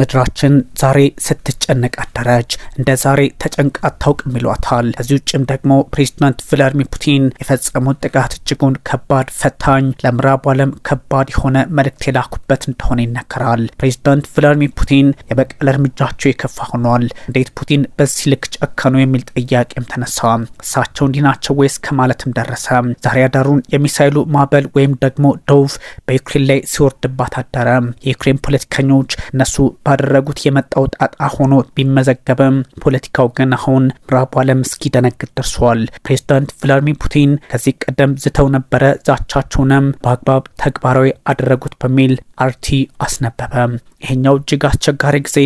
ምድራችን ዛሬ ስትጨነቅ አደረች። እንደ ዛሬ ተጨንቃ አታውቅም ይሏታል። ከዚህ ውጭም ደግሞ ፕሬዚዳንት ቭላድሚር ፑቲን የፈጸሙት ጥቃት እጅጉን ከባድ፣ ፈታኝ፣ ለምዕራቡ ዓለም ከባድ የሆነ መልእክት የላኩበት እንደሆነ ይነገራል። ፕሬዚዳንት ቭላድሚር ፑቲን የበቀል እርምጃቸው የከፋ ሆኗል። እንዴት ፑቲን በዚህ ልክ ጨከኑ የሚል ጥያቄም ተነሳ። እሳቸው እንዲህ ናቸው ወይስ ከማለትም ደረሰ። ዛሬ አዳሩን የሚሳይሉ ማዕበል ወይም ደግሞ ዶቭ በዩክሬን ላይ ሲወርድባት አደረ። የዩክሬን ፖለቲከኞች እነሱ ባደረጉት የመጣው ጣጣ ሆኖ ቢመዘገብም ፖለቲካው ግን አሁን ምዕራቡ ዓለም እስኪደነግጥ ደርሷል። ፕሬዚዳንት ቭላድሚር ፑቲን ከዚህ ቀደም ዝተው ነበረ። ዛቻቸውንም በአግባብ ተግባራዊ አደረጉት በሚል አርቲ አስነበበ። ይሄኛው እጅግ አስቸጋሪ ጊዜ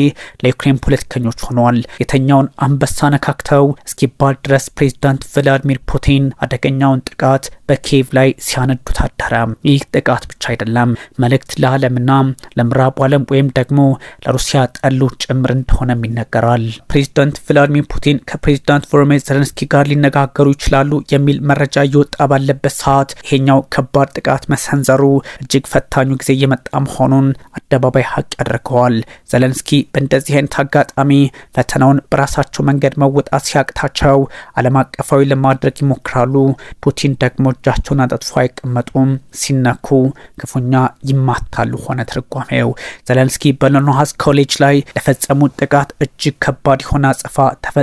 ለዩክሬን ፖለቲከኞች ሆኗል። የተኛውን አንበሳ ነካክተው እስኪባል ድረስ ፕሬዚዳንት ቭላድሚር ፑቲን አደገኛውን ጥቃት በኪየቭ ላይ ሲያነዱት አደረ። ይህ ጥቃት ብቻ አይደለም፣ መልእክት ለዓለምና ለምዕራቡ ዓለም ወይም ደግሞ ለሩሲያ ጠሎች ጭምር እንደሆነም ይነገራል። ፕሬዚዳንት ቭላድሚር ፑቲን ከፕሬዚዳንት ቮሎዲሚር ዜሌንስኪ ጋር ሊነጋገሩ ይችላሉ የሚል መረጃ እየወጣ ባለበት ሰዓት ይሄኛው ከባድ ጥቃት መሰንዘሩ እጅግ ፈታኙ ጊዜ እየመጣ መሆኑን አደባባይ ሀቅ ያደርገዋል። ዜሌንስኪ በእንደዚህ አይነት አጋጣሚ ፈተናውን በራሳቸው መንገድ መወጣት ሲያቅታቸው ዓለም አቀፋዊ ለማድረግ ይሞክራሉ። ፑቲን ደግሞ እጃቸውን አጠጥፎ አይቀመጡም፣ ሲነኩ ክፉኛ ይማታሉ ሆነ ትርጓሜው። ዜሌንስኪ በሎንሃስ ኮሌጅ ላይ ለፈጸሙት ጥቃት እጅግ ከባድ የሆነ አጸፋ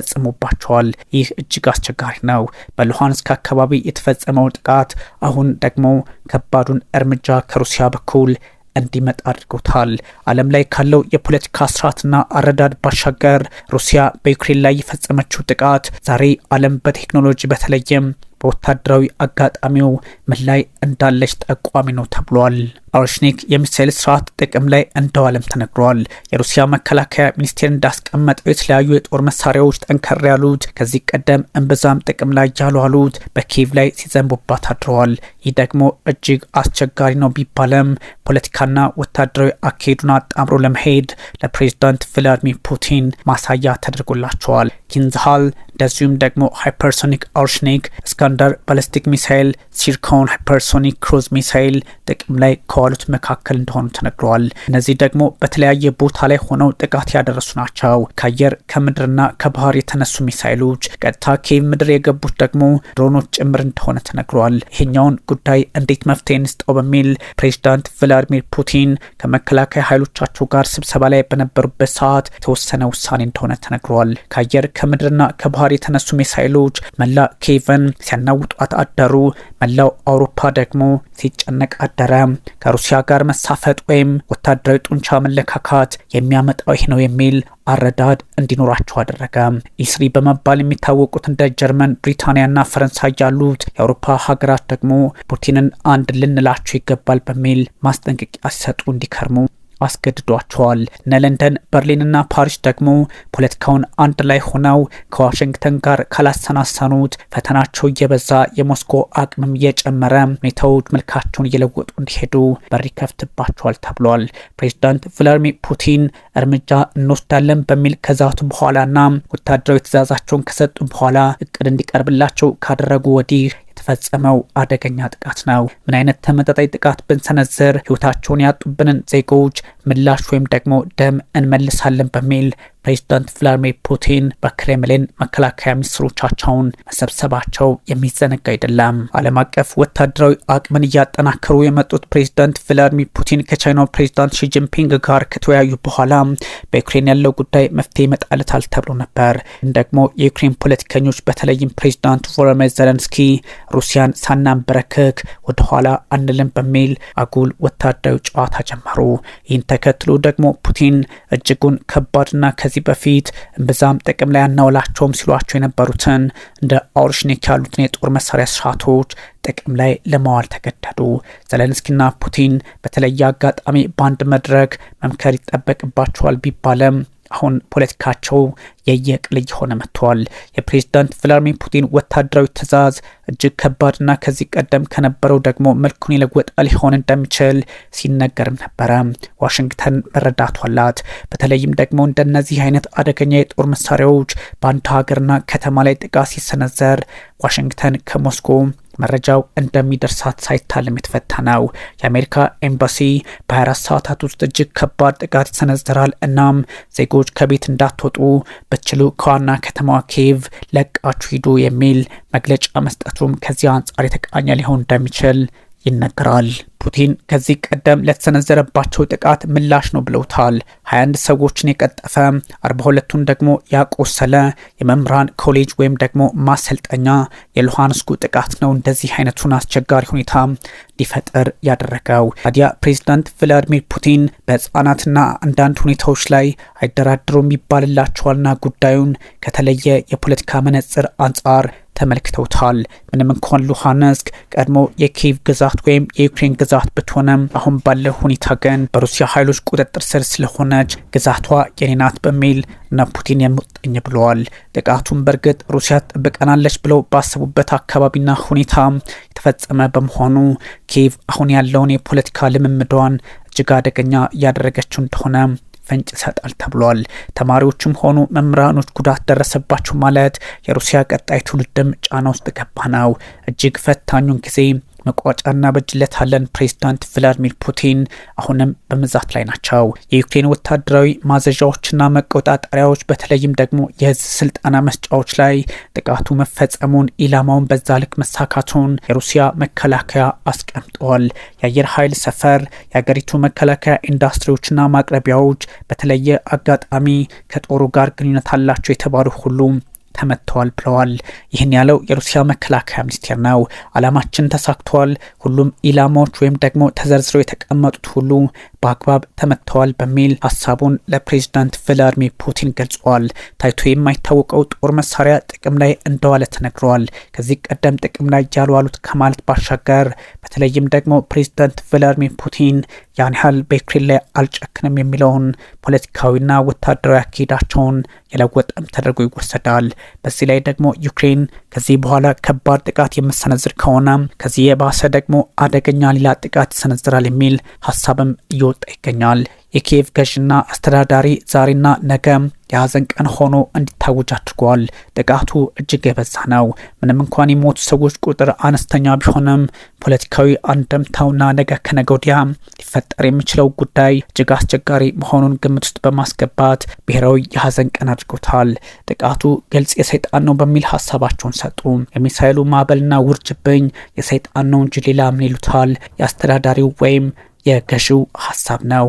ተፈጽሞባቸዋል። ይህ እጅግ አስቸጋሪ ነው። በሉሃንስክ አካባቢ የተፈጸመው ጥቃት አሁን ደግሞ ከባዱን እርምጃ ከሩሲያ በኩል እንዲመጣ አድርጎታል። ዓለም ላይ ካለው የፖለቲካ ስርዓትና አረዳድ ባሻገር ሩሲያ በዩክሬን ላይ የፈጸመችው ጥቃት ዛሬ ዓለም በቴክኖሎጂ በተለይም በወታደራዊ አጋጣሚው ምን ላይ እንዳለች ጠቋሚ ነው ተብሏል። ኦርሽኒክ የሚሳይል ስርዓት ጥቅም ላይ እንደዋለም ተነግሯል። የሩሲያ መከላከያ ሚኒስቴር እንዳስቀመጠው የተለያዩ የጦር መሳሪያዎች ጠንከር ያሉት ከዚህ ቀደም እምብዛም ጥቅም ላይ ያልዋሉት በኪየቭ ላይ ሲዘንቡባት አድረዋል። ይህ ደግሞ እጅግ አስቸጋሪ ነው ቢባለም ፖለቲካና ወታደራዊ አካሄዱን አጣምሮ ለመሄድ ለፕሬዚዳንት ቭላድሚር ፑቲን ማሳያ ተደርጎላቸዋል። ኪንዝሃል እንደዚሁም ደግሞ ሃይፐርሶኒክ ኦርሽኒክ፣ ስካንደር ባሊስቲክ ሚሳይል፣ ሲርኮን ሃይፐርሶኒክ ክሩዝ ሚሳይል ጥቅም ላይ ከዋሉት መካከል እንደሆኑ ተነግረዋል። እነዚህ ደግሞ በተለያየ ቦታ ላይ ሆነው ጥቃት ያደረሱ ናቸው። ከአየር ከምድርና ከባህር የተነሱ ሚሳይሎች ቀጥታ ኪየቭ ምድር የገቡት ደግሞ ድሮኖች ጭምር እንደሆነ ተነግረዋል። ይሄኛውን ጉዳይ እንዴት መፍትሄ እንስጠው በሚል ፕሬዚዳንት ቭላድሚር ፑቲን ከመከላከያ ኃይሎቻቸው ጋር ስብሰባ ላይ በነበሩበት ሰዓት የተወሰነ ውሳኔ እንደሆነ ተነግረዋል። ከአየር ከምድርና ከባህር የተነሱ ሚሳይሎች መላ ኪየቭን ሲያናውጧት አደሩ። መላው አውሮፓ ደግሞ ሲጨነቅ አደረ። ከሩሲያ ጋር መሳፈጥ ወይም ወታደራዊ ጡንቻ መለካካት የሚያመጣው ይህ ነው የሚል አረዳድ እንዲኖራቸው አደረገ። ኢስሪ በመባል የሚታወቁት እንደ ጀርመን፣ ብሪታንያና ፈረንሳይ ያሉት የአውሮፓ ሀገራት ደግሞ ፑቲንን አንድ ልንላቸው ይገባል በሚል ማስጠንቀቂያ ሲሰጡ እንዲከርሙ አስገድዷቸዋል። እነ ለንደን፣ በርሊንና ፓሪስ ደግሞ ፖለቲካውን አንድ ላይ ሆነው ከዋሽንግተን ጋር ካላሰናሰኑት ፈተናቸው እየበዛ የሞስኮ አቅምም እየጨመረ ሁኔታዎች መልካቸውን እየለወጡ እንዲሄዱ በር ይከፍትባቸዋል ተብሏል። ፕሬዚዳንት ቭላድሚር ፑቲን እርምጃ እንወስዳለን በሚል ከዛቱ በኋላና ወታደራዊ ትዕዛዛቸውን ከሰጡ በኋላ እቅድ እንዲቀርብላቸው ካደረጉ ወዲህ የተፈጸመው አደገኛ ጥቃት ነው። ምን አይነት ተመጣጣኝ ጥቃት ብንሰነዝር ህይወታቸውን ያጡብንን ዜጎች ምላሽ ወይም ደግሞ ደም እንመልሳለን በሚል ፕሬዚዳንት ቭላድሚር ፑቲን በክሬምሊን መከላከያ ሚኒስትሮቻቸውን መሰብሰባቸው የሚዘነጋ አይደለም። ዓለም አቀፍ ወታደራዊ አቅምን እያጠናከሩ የመጡት ፕሬዚዳንት ቭላድሚር ፑቲን ከቻይናው ፕሬዚዳንት ሺጂንፒንግ ጋር ከተወያዩ በኋላ በዩክሬን ያለው ጉዳይ መፍትሄ ይመጣለታል ተብሎ ነበር። ደግሞ የዩክሬን ፖለቲከኞች በተለይም ፕሬዚዳንት ቮሎዲሚር ዜሌንስኪ ሩሲያን ሳናንበረክክ ወደኋላ አንልም በሚል አጉል ወታደራዊ ጨዋታ ጀመሩ። ይህን ተከትሎ ደግሞ ፑቲን እጅጉን ከባድና ከዚህ በፊት እምብዛም ጥቅም ላይ አናውላቸውም ሲሏቸው የነበሩትን እንደ ኦርሽኒክ ያሉትን የጦር መሳሪያ ስርዓቶች ጥቅም ላይ ለማዋል ተገደዱ። ዜሌንስኪና ፑቲን በተለየ አጋጣሚ በአንድ መድረክ መምከር ይጠበቅባቸዋል ቢባለም አሁን ፖለቲካቸው የየቅል እየሆነ መጥቷል። የፕሬዚዳንት ቭላድሚር ፑቲን ወታደራዊ ትዕዛዝ እጅግ ከባድና ከዚህ ቀደም ከነበረው ደግሞ መልኩን የለወጠ ሊሆን እንደሚችል ሲነገርም ነበረ። ዋሽንግተን መረዳቱ አላት። በተለይም ደግሞ እንደነዚህ አይነት አደገኛ የጦር መሳሪያዎች በአንድ ሀገርና ከተማ ላይ ጥቃት ሲሰነዘር ዋሽንግተን ከሞስኮ መረጃው እንደሚደርሳት ሳይታለም የተፈታ ነው። የአሜሪካ ኤምባሲ በ24 ሰዓታት ውስጥ እጅግ ከባድ ጥቃት ይሰነዘራል፣ እናም ዜጎች ከቤት እንዳትወጡ በችሉ ከዋና ከተማዋ ኪየቭ ለቃችሁ ሂዱ የሚል መግለጫ መስጠቱም ከዚህ አንጻር የተቃኘ ሊሆን እንደሚችል ይነገራል። ፑቲን ከዚህ ቀደም ለተሰነዘረባቸው ጥቃት ምላሽ ነው ብለውታል። 21 ሰዎችን የቀጠፈ 42ቱን ደግሞ ያቆሰለ የመምህራን ኮሌጅ ወይም ደግሞ ማሰልጠኛ የሉሃንስኩ ጥቃት ነው እንደዚህ አይነቱን አስቸጋሪ ሁኔታ ሊፈጠር ያደረገው። ታዲያ ፕሬዚዳንት ቭላዲሚር ፑቲን በህፃናትና አንዳንድ ሁኔታዎች ላይ አይደራደሩም ይባልላቸዋልና ጉዳዩን ከተለየ የፖለቲካ መነጽር አንጻር ተመልክተውታል። ምንም እንኳን ሉሃንስክ ቀድሞ የኪየቭ ግዛት ወይም የዩክሬን ግዛት ብትሆንም አሁን ባለው ሁኔታ ግን በሩሲያ ኃይሎች ቁጥጥር ስር ስለሆነች ግዛቷ የኔ ናት በሚል እና ፑቲን የሙጥኝ ብለዋል። ጥቃቱን በእርግጥ ሩሲያ ትጠብቀናለች ብለው ባሰቡበት አካባቢና ሁኔታ የተፈጸመ በመሆኑ ኪየቭ አሁን ያለውን የፖለቲካ ልምምዷን እጅግ አደገኛ እያደረገችው እንደሆነ ፍንጭ ይሰጣል ተብሏል። ተማሪዎችም ሆኑ መምህራኖች ጉዳት ደረሰባቸው ማለት የሩሲያ ቀጣይ ትውልድም ጫና ውስጥ ገባ ነው። እጅግ ፈታኙን ጊዜ መቋጫና በጅለታለን ፕሬዝዳንት ቭላዲሚር ፑቲን አሁንም በመዛት ላይ ናቸው። የዩክሬን ወታደራዊ ማዘዣዎችና መቆጣጠሪያዎች በተለይም ደግሞ የህዝብ ስልጠና መስጫዎች ላይ ጥቃቱ መፈጸሙን ኢላማውን በዛ ልክ መሳካቱን የሩሲያ መከላከያ አስቀምጧል። የአየር ኃይል ሰፈር፣ የሀገሪቱ መከላከያ ኢንዱስትሪዎችና ማቅረቢያዎች በተለየ አጋጣሚ ከጦሩ ጋር ግንኙነት አላቸው የተባሉ ሁሉም ተመተዋል ብለዋል። ይህን ያለው የሩሲያ መከላከያ ሚኒስቴር ነው። አላማችን ተሳክቷል፣ ሁሉም ኢላማዎች ወይም ደግሞ ተዘርዝረው የተቀመጡት ሁሉ በአግባብ ተመተዋል በሚል ሀሳቡን ለፕሬዝዳንት ቭላዲሚር ፑቲን ገልጿል። ታይቶ የማይታወቀው ጦር መሳሪያ ጥቅም ላይ እንደዋለ ተነግሯል። ከዚህ ቀደም ጥቅም ላይ ያልዋሉት ከማለት ባሻገር በተለይም ደግሞ ፕሬዝዳንት ቭላዲሚር ፑቲን ያን ያህል በዩክሬን ላይ አልጨክንም የሚለውን ፖለቲካዊና ወታደራዊ አካሄዳቸውን የለወጠም ተደርጎ ይወሰዳል። በዚህ ላይ ደግሞ ዩክሬን ከዚህ በኋላ ከባድ ጥቃት የምሰነዝር ከሆነ ከዚህ የባሰ ደግሞ አደገኛ ሌላ ጥቃት ይሰነዝራል የሚል ሀሳብም እየወጣ ይገኛል። የኪየቭ ገዥና አስተዳዳሪ ዛሬና ነገ የሀዘን ቀን ሆኖ እንዲታወጅ አድርጓል። ጥቃቱ እጅግ የበዛ ነው። ምንም እንኳን የሞቱ ሰዎች ቁጥር አነስተኛ ቢሆንም ፖለቲካዊ አንድምታውና ነገ ከነገ ወዲያ ሊፈጠር የሚችለው ጉዳይ እጅግ አስቸጋሪ መሆኑን ግምት ውስጥ በማስገባት ብሔራዊ የሀዘን ቀን አድርጎታል። ጥቃቱ ግልጽ የሰይጣን ነው በሚል ሀሳባቸውን ሰጡ። የሚሳይሉ ማዕበልና ውርጅብኝ የሰይጣን ነው እንጂ ሌላ ምን ይሉታል? የአስተዳዳሪው ወይም የገዢው ሀሳብ ነው።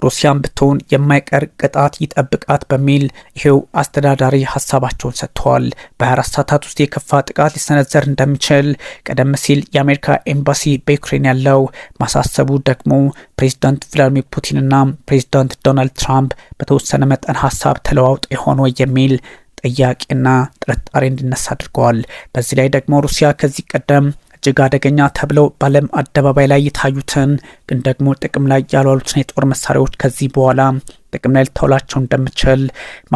ሩሲያን ብትሆን የማይቀር ቅጣት ይጠብቃት በሚል ይሄው አስተዳዳሪ ሀሳባቸውን ሰጥተዋል። በ24 ሰዓታት ውስጥ የከፋ ጥቃት ሊሰነዘር እንደሚችል ቀደም ሲል የአሜሪካ ኤምባሲ በዩክሬን ያለው ማሳሰቡ ደግሞ ፕሬዚዳንት ቭላዲሚር ፑቲንና ፕሬዚዳንት ዶናልድ ትራምፕ በተወሰነ መጠን ሀሳብ ተለዋውጥ የሆነ የሚል ጥያቄና ጥርጣሬ እንዲነሳ አድርገዋል። በዚህ ላይ ደግሞ ሩሲያ ከዚህ ቀደም እጅግ አደገኛ ተብለው በዓለም አደባባይ ላይ የታዩትን ግን ደግሞ ጥቅም ላይ ያልዋሉትን የጦር መሳሪያዎች ከዚህ በኋላ ጥቅም ላይ ልታውላቸው እንደምችል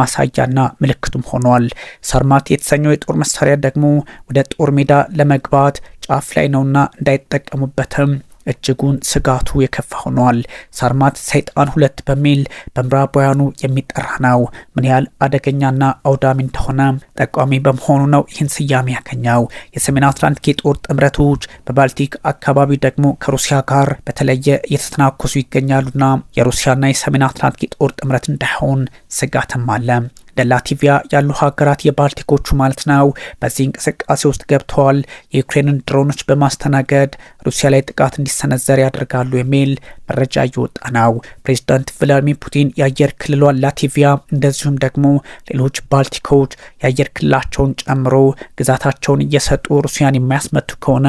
ማሳያና ምልክቱም ሆኗል። ሳርማት የተሰኘው የጦር መሳሪያ ደግሞ ወደ ጦር ሜዳ ለመግባት ጫፍ ላይ ነውና እንዳይጠቀሙበትም እጅጉን ስጋቱ የከፋ ሆኗል። ሳርማት ሰይጣን 2 በሚል በምዕራባውያኑ የሚጠራ ነው። ምን ያህል አደገኛና አውዳሚ እንደሆነ ጠቋሚ በመሆኑ ነው ይህን ስያሜ ያገኘው። የሰሜን አትላንቲክ የጦር ጥምረቶች በባልቲክ አካባቢ ደግሞ ከሩሲያ ጋር በተለየ እየተተናኮሱ ይገኛሉና የሩሲያና የሰሜን አትላንቲክ የጦር ጥምረት እንዳይሆን ስጋትም አለ። ለላቲቪያ ያሉ ሀገራት የባልቲኮቹ ማለት ነው በዚህ እንቅስቃሴ ውስጥ ገብተዋል። የዩክሬንን ድሮኖች በማስተናገድ ሩሲያ ላይ ጥቃት እንዲሰነዘር ያደርጋሉ የሚል መረጃ እየወጣ ነው። ፕሬዚዳንት ቭላዲሚር ፑቲን የአየር ክልሏን ላቲቪያ እንደዚሁም ደግሞ ሌሎች ባልቲኮች የአየር ክልላቸውን ጨምሮ ግዛታቸውን እየሰጡ ሩሲያን የሚያስመቱ ከሆነ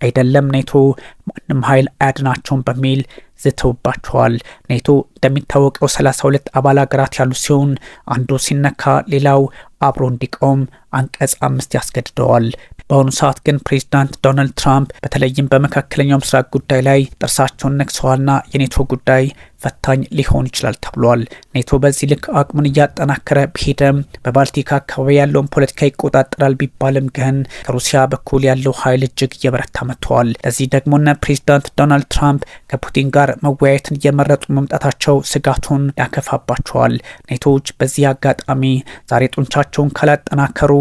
አይደለም ኔቶ ማንም ኃይል አያድናቸውም በሚል ዝተውባቸዋል። ኔቶ እንደሚታወቀው 32 አባል ሀገራት ያሉ ሲሆን አንዱ ሲነካ ሌላው አብሮ እንዲቆም አንቀጽ 5 ያስገድደዋል። በአሁኑ ሰዓት ግን ፕሬዚዳንት ዶናልድ ትራምፕ በተለይም በመካከለኛው ምስራቅ ጉዳይ ላይ ጥርሳቸውን ነክሰዋልና የኔቶ ጉዳይ ፈታኝ ሊሆን ይችላል ተብሏል። ኔቶ በዚህ ልክ አቅሙን እያጠናከረ ቢሄድም በባልቲክ አካባቢ ያለውን ፖለቲካ ይቆጣጠራል ቢባልም ግን ከሩሲያ በኩል ያለው ኃይል እጅግ እየበረታ መጥቷል። ለዚህ ደግሞ እነ ፕሬዚዳንት ዶናልድ ትራምፕ ከፑቲን ጋር መወያየትን እየመረጡ መምጣታቸው ስጋቱን ያከፋባቸዋል። ኔቶዎች በዚህ አጋጣሚ ዛሬ ጡንቻቸውን ካላጠናከሩ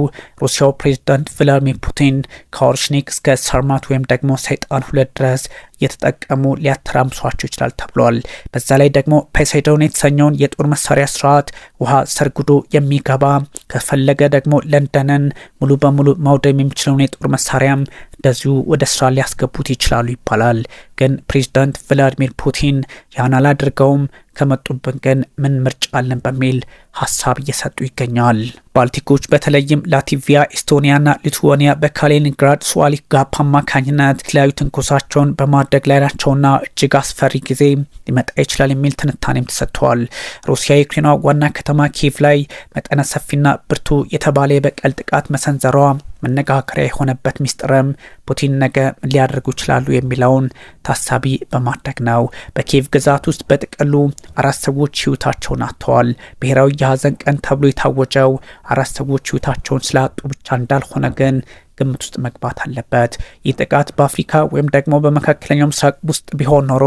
ሩሲያው ፕሬዚዳንት ቭላድሚር ፑቲን ከኦርሽኒክ እስከ ሳርማት ወይም ደግሞ ሰይጣን 2 ድረስ እየተጠቀሙ ሊያተራምሷቸው ይችላል ተብሏል። በዛ ላይ ደግሞ ፖሴይዶን የተሰኘውን የጦር መሳሪያ ስርዓት ውሃ ሰርጉዶ የሚገባ ከፈለገ ደግሞ ለንደንን ሙሉ በሙሉ ማውደም የሚችለውን የጦር መሳሪያም እንደዚሁ ወደ ስራ ሊያስገቡት ይችላሉ ይባላል። ግን ፕሬዚዳንት ቭላድሚር ፑቲን ያን አላደርገውም፣ ከመጡብን ግን ምን ምርጫ አለን በሚል ሀሳብ እየሰጡ ይገኛል። ባልቲኮች በተለይም ላቲቪያ፣ ኤስቶኒያና ሊቱዌኒያ በካሊኒንግራድ ስዋሊክ ጋፕ አማካኝነት የተለያዩ ትንኮሳቸውን በማድረግ ላይ ናቸውና እጅግ አስፈሪ ጊዜ ሊመጣ ይችላል የሚል ትንታኔም ተሰጥተዋል። ሩሲያ የዩክሬኗ ዋና ከተማ ኪየቭ ላይ መጠነ ሰፊና ብርቱ የተባለ የበቀል ጥቃት መሰንዘሯ መነጋገሪያ የሆነበት ሚስጥርም ፑቲን ነገ ምን ሊያደርጉ ይችላሉ የሚለውን ታሳቢ በማድረግ ነው። በኪየቭ ግዛት ውስጥ በጥቅሉ 4 ሰዎች ህይወታቸውን አጥተዋል። ብሔራዊ የሀዘን ቀን ተብሎ የታወጀው 4 ሰዎች ህይወታቸውን ስላጡ ብቻ እንዳልሆነ ግን ግምት ውስጥ መግባት አለበት። ይህ ጥቃት በአፍሪካ ወይም ደግሞ በመካከለኛው ምስራቅ ውስጥ ቢሆን ኖሮ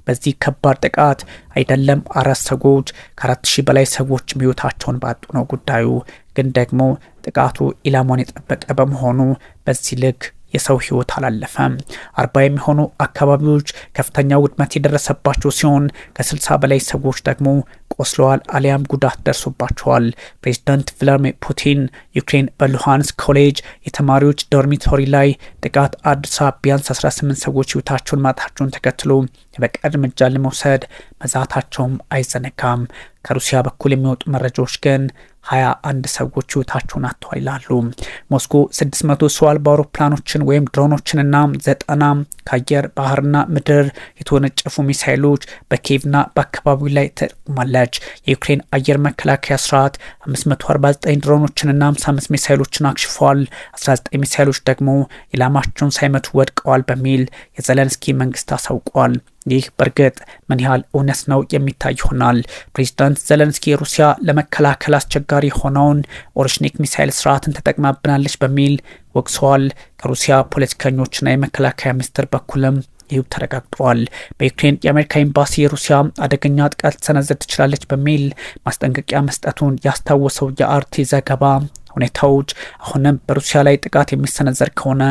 በዚህ ከባድ ጥቃት አይደለም 4 ሰዎች ከ4000 በላይ ሰዎች ህይወታቸውን ባጡ ነው ጉዳዩ። ግን ደግሞ ጥቃቱ ኢላማውን የጠበቀ በመሆኑ በዚህ ልክ የሰው ህይወት አላለፈም። 40 የሚሆኑ አካባቢዎች ከፍተኛ ውድመት የደረሰባቸው ሲሆን ከ60 በላይ ሰዎች ደግሞ ቆስለዋል አሊያም ጉዳት ደርሶባቸዋል። ፕሬዚዳንት ቭላድሚር ፑቲን ዩክሬን በሉሃንስክ ኮሌጅ የተማሪዎች ዶርሚቶሪ ላይ ጥቃት አድርሳ ቢያንስ 18 ሰዎች ህይወታቸውን ማጣታቸውን ተከትሎ የበቀል እርምጃ ለመውሰድ መዛታቸውም አይዘነጋም። ከሩሲያ በኩል የሚወጡ መረጃዎች ግን 21 ሰዎች ህይወታቸውን አጥተዋል ይላሉ። ሞስኮ 600 ሰው አልባ አውሮፕላኖችን ወይም ድሮኖችንና 90 ከአየር ባህርና ምድር የተወነጨፉ ሚሳይሎች በኪየቭና በአካባቢው ላይ ተጠቅማለች። የዩክሬን አየር መከላከያ ስርዓት 549 ድሮኖችንና 55 ሚሳይሎችን አክሽፈዋል። 19 ሚሳይሎች ደግሞ ኢላማቸውን ሳይመቱ ወድቀዋል በሚል የዘለንስኪ መንግስት አሳውቋል። ይህ በእርግጥ ምን ያህል እውነት ነው የሚታይ ይሆናል። ፕሬዚዳንት ዘለንስኪ ሩሲያ ለመከላከል አስቸጋሪ የሆነውን ኦርሽኒክ ሚሳይል ስርዓትን ተጠቅማብናለች በሚል ወቅሰዋል። ከሩሲያ ፖለቲከኞችና የመከላከያ ሚኒስትር በኩልም ይህ ተረጋግጧል። በዩክሬን የአሜሪካ ኤምባሲ የሩሲያ አደገኛ ጥቃት ልትሰነዝር ትችላለች በሚል ማስጠንቀቂያ መስጠቱን ያስታወሰው የአርቲ ዘገባ ሁኔታዎች አሁንም በሩሲያ ላይ ጥቃት የሚሰነዘር ከሆነ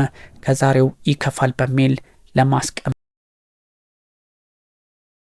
ከዛሬው ይከፋል በሚል ለማስቀመጥ